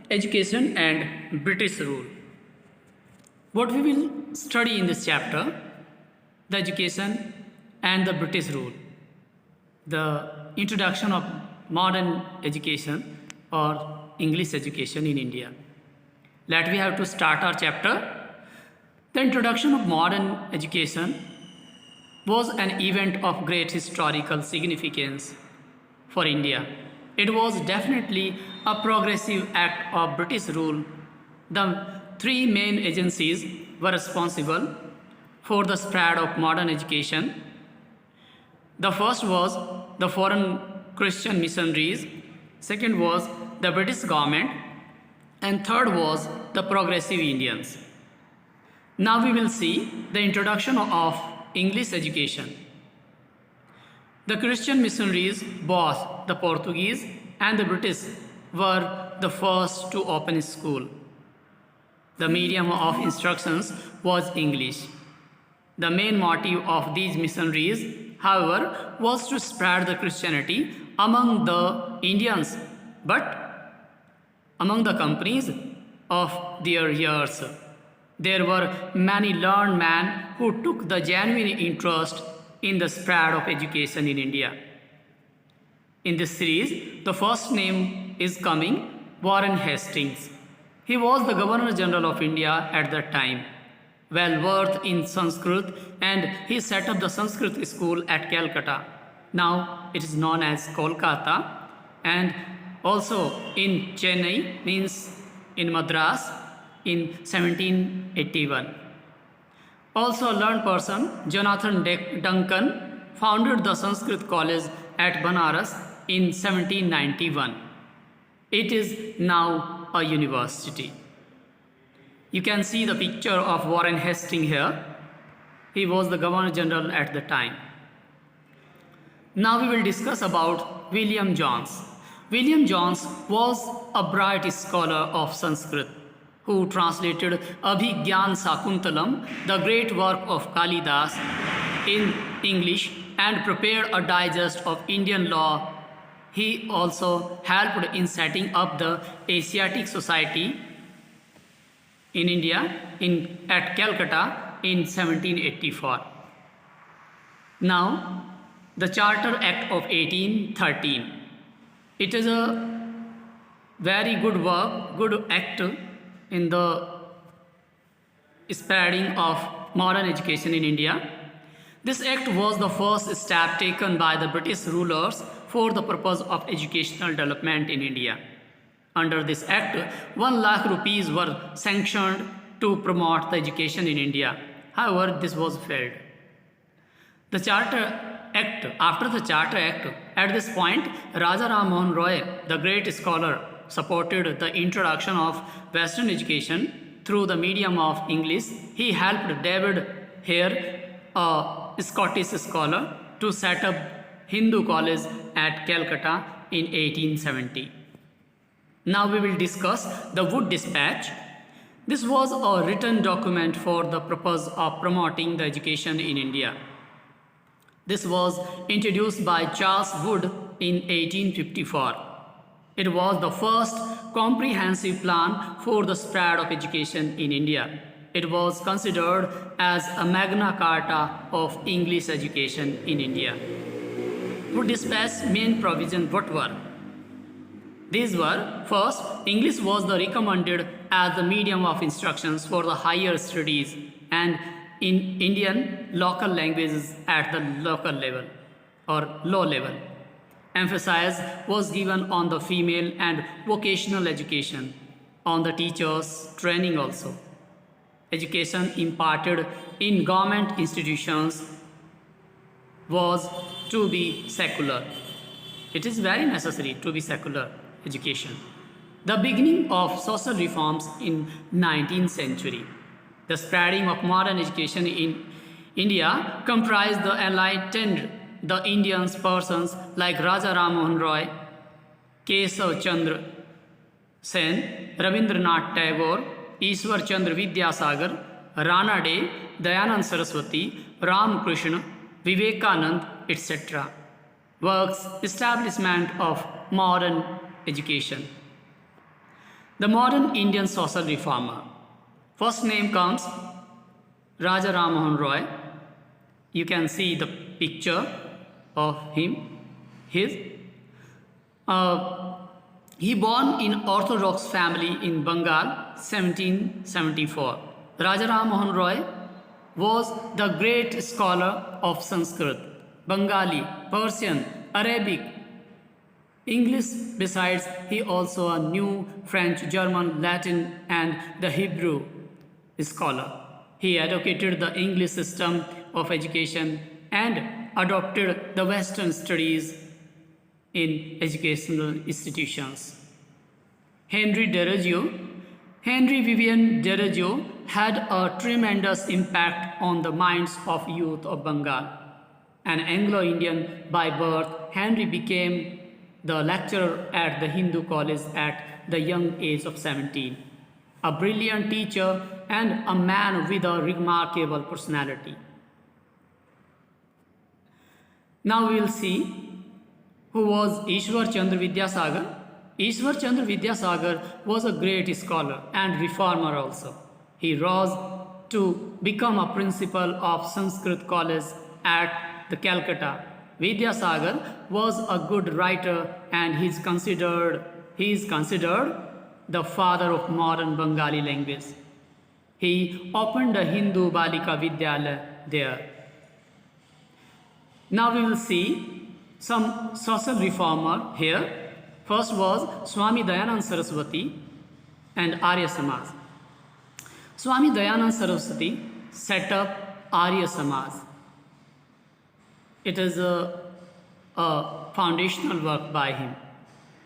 education and British rule. What we will study in this chapter, the education and the British rule, the introduction of modern education or English education in India. Let we have to start our chapter. The introduction of modern education was an event of great historical significance for India. It was definitely a progressive act of British rule. The three main agencies were responsible for the spread of modern education. The first was the foreign Christian missionaries, second was the British government, and third was the progressive Indians. Now we will see the introduction of English education. The Christian missionaries, both the Portuguese and the British, were the first to open a school. The medium of instructions was English. The main motive of these missionaries, however, was to spread the Christianity among the Indians, but among the companies of their years. There were many learned men who took the genuine interest in the spread of education in India. In this series, the first name is coming, Warren Hastings. He was the Governor General of India at that time, well versed in Sanskrit, and he set up the Sanskrit school at Calcutta. Now it is known as Kolkata, and also in Chennai, means in Madras, in 1781. Also a learned person, Jonathan Duncan, founded the Sanskrit College at Banaras in 1791. It is now a university. You can see the picture of Warren Hastings here. He was the Governor General at the time. Now we will discuss about William Jones. William Jones was a bright scholar of Sanskrit who translated Abhigyan Sakuntalam, the great work of Kalidas, in English and prepared a digest of Indian law. He also helped in setting up the Asiatic Society in India at Calcutta in 1784. Now, the Charter Act of 1813. It is a very good work, good act in the spreading of modern education in India. This act was the first step taken by the British rulers for the purpose of educational development in India. Under this act, 1 lakh rupees were sanctioned to promote the education in India. However, this was failed. The Charter Act, after the Charter Act, at this point, Raja Ram Mohan Roy, the great scholar, supported the introduction of Western education through the medium of English. He helped David Hare, a Scottish scholar, to set up Hindu College at Calcutta in 1870. Now we will discuss the Wood Dispatch. This was a written document for the purpose of promoting the education in India. This was introduced by Charles Wood in 1854. It was the first comprehensive plan for the spread of education in India. It was considered as a Magna Carta of English education in India. Wood Dispatch's main provisions what were? These were, first, English was the recommended as the medium of instructions for the higher studies and in Indian local languages at the local level or low level. Emphasis was given on the female and vocational education, on the teachers' training also. Education imparted in government institutions was to be secular. It is very necessary to be secular education. The beginning of social reforms in 19th century. The spreading of modern education in India comprised the enlightened the Indians persons like Raja Ram Mohan Roy, Kesav Chandra Sen, Rabindranath Tagore, Ishwar Chandra Vidyasagar, Rana De, Dayanand Saraswati, Ram Krishna, Vivekanand, etc. Works establishment of modern education. The modern Indian social reformer. First name comes Raja Ram Mohan Roy. You can see the picture of him. He born in Orthodox family in Bengal 1774. Raja Ram Mohan Roy was the great scholar of Sanskrit, Bengali, Persian, Arabic, English. Besides, he also knew French, German, Latin and the Hebrew scholar. He advocated the English system of education and adopted the Western studies in educational institutions. Henry Vivian Deroggio had a tremendous impact on the minds of youth of Bengal. An Anglo-Indian by birth, Henry became the lecturer at the Hindu college at the young age of 17. A brilliant teacher and a man with a remarkable personality. Now we will see who was Ishwar Chandra Vidyasagar. Ishwar Chandra Vidyasagar was a great scholar and reformer also. He rose to become a principal of Sanskrit college at the Calcutta. Vidyasagar was a good writer and he is considered the father of modern Bengali language. He opened a Hindu Balika Vidyalaya there. Now we will see some social reformer here. First was Swami Dayanand Saraswati and Arya Samaj. Swami Dayanand Saraswati set up Arya Samaj. It is a foundational work by him,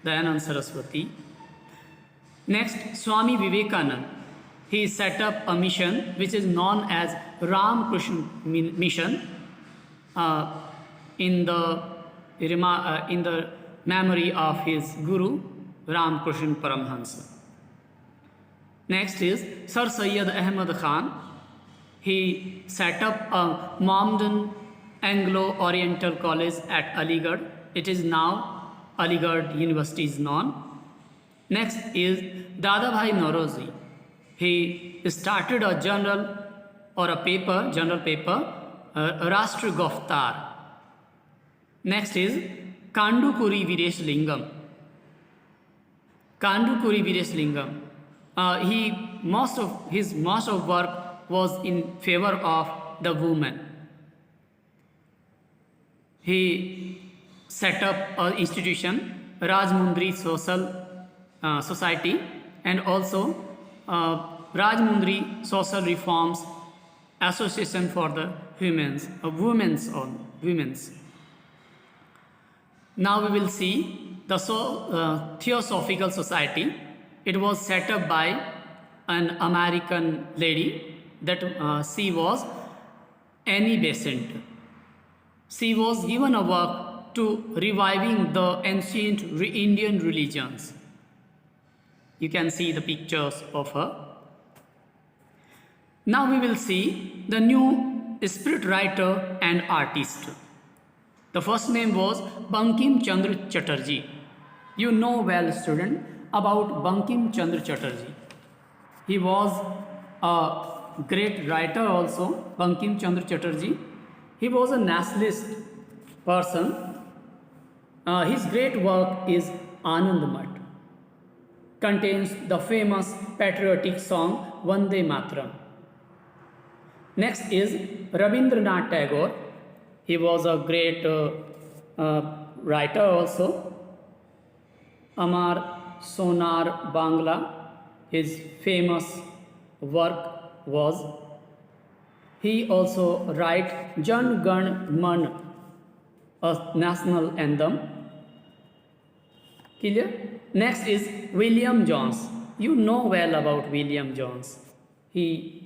Dayanand Saraswati. Next, Swami Vivekanand. He set up a mission which is known as Ram Krishna Mission in the memory of his Guru Ram Krishna Paramhansa. Next is Sir Syed Ahmad Khan. He set up a Mohammedan Anglo-Oriental College at Aligarh. It is now Aligarh University is known. Next is Dadabhai Nauroji. He started a journal paper, Rashtra Goftar. Next is Kandukuri Viresh Lingam. His most of work was in favor of the women. He set up an institution, Rajmundri Social Society, and also Rajmundri Social Reforms Association for the women's. Now we will see the Theosophical Society. It was set up by an American lady that she was Annie Besant. She was given a work to reviving the ancient Indian religions. You can see the pictures of her. Now we will see the new spirit writer and artist. The first name was Bankim Chandra Chatterjee. You know well, student, about Bankim Chandra Chatterjee. He was a great writer also, Bankim Chandra Chatterjee. He was a nationalist person. His great work is Anand Mat. Contains the famous patriotic song Vande Mataram. Next is Rabindranath Tagore. He was a great writer also. Amar Sonar Bangla, his famous work was. He also write Jan Gan Man, a national anthem. Clear? Next is William Jones. You know well about William Jones. He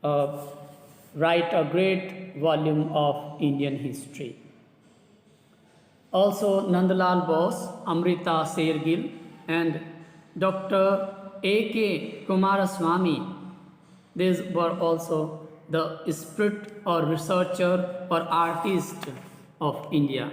write a great volume of Indian history. Also Nandalal Bose, Amrita Shergill and Dr. A.K. Kumaraswamy. These were also the spirit or researcher or artist of India.